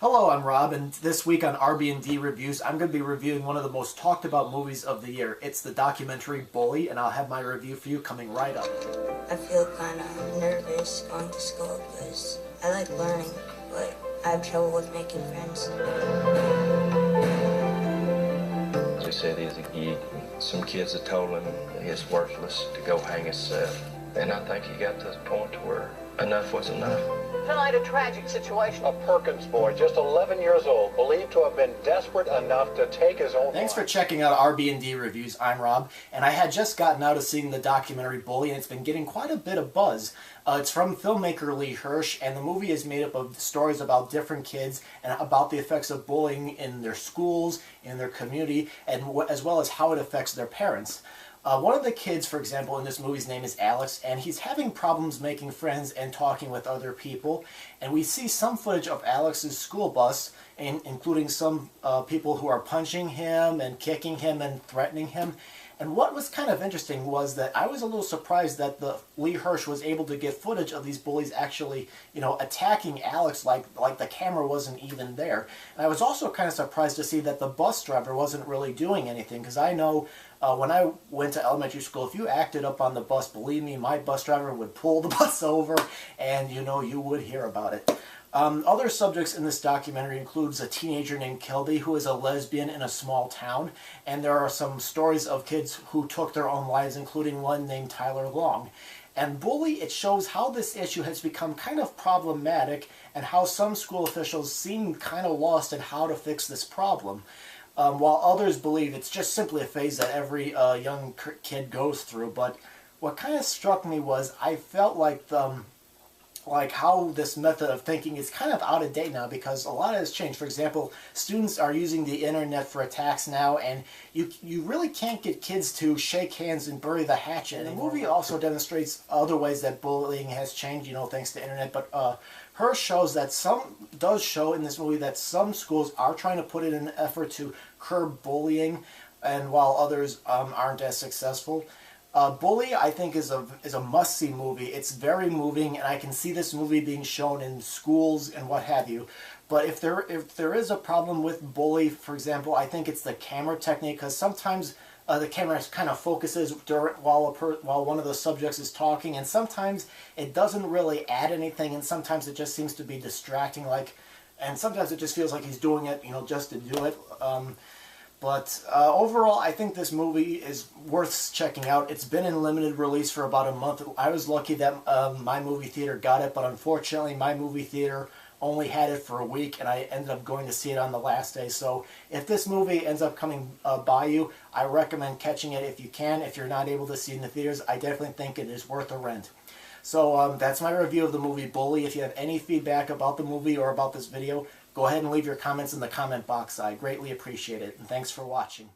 Hello, I'm Rob, and this week on RB&D Reviews, I'm going to be reviewing one of the most talked about movies of the year. It's the documentary Bully, and I'll have my review for you coming right up. I feel kind of nervous going to school because I like learning, but I have trouble with making friends. He said he's a geek. Some kids had told him he's worthless to go hang himself. And I think he got to the point where enough was enough. Tonight, a tragic situation. A Perkins boy, just 11 years old, believed to have been desperate enough to take his own life. Thanks for checking out RB&D Reviews. I'm Rob, and I had just gotten out of seeing the documentary Bully, and it's been getting quite a bit of buzz. It's from filmmaker Lee Hirsch, and the movie is made up of stories about different kids and about the effects of bullying in their schools, in their community, and as well as how it affects their parents. One of the kids, for example, in this movie's name is Alex, and he's having problems making friends and talking with other people. And we see some footage of Alex's school bus, including some people who are punching him and kicking him and threatening him. And what was kind of interesting was that I was a little surprised that Lee Hirsch was able to get footage of these bullies actually, attacking Alex like the camera wasn't even there. And I was also kind of surprised to see that the bus driver wasn't really doing anything, because I know when I went to elementary school, if you acted up on the bus, believe me, my bus driver would pull the bus over and, you would hear about it. Other subjects in this documentary includes a teenager named Kilby who is a lesbian in a small town, and there are some stories of kids who took their own lives, including one named Tyler Long. And Bully, it shows how this issue has become kind of problematic and how some school officials seem kind of lost in how to fix this problem. While others believe it's just simply a phase that every young kid goes through. But what kind of struck me was I felt like how this method of thinking is kind of out of date now, because a lot has changed. For example, students are using the internet for attacks now, and you really can't get kids to shake hands and bury the hatchet. And the movie also demonstrates other ways that bullying has changed, thanks to internet. But Hirsch shows that does show in this movie that some schools are trying to put in an effort to curb bullying, and while others aren't as successful. Bully, I think, is a must-see movie. It's very moving, and I can see this movie being shown in schools and what have you. But if there is a problem with Bully, for example, I think it's the camera technique, because sometimes the camera kind of focuses while one of the subjects is talking, and sometimes it doesn't really add anything, and sometimes it just seems to be distracting, and sometimes it just feels like he's doing it, just to do it. But overall, I think this movie is worth checking out. It's been in limited release for about a month. I was lucky that my movie theater got it, but unfortunately my movie theater only had it for a week, and I ended up going to see it on the last day. So if this movie ends up coming by you, I recommend catching it if you can. If you're not able to see it in the theaters, I definitely think it is worth a rent. So that's my review of the movie Bully. If you have any feedback about the movie or about this video, go ahead and leave your comments in the comment box. I greatly appreciate it, and thanks for watching.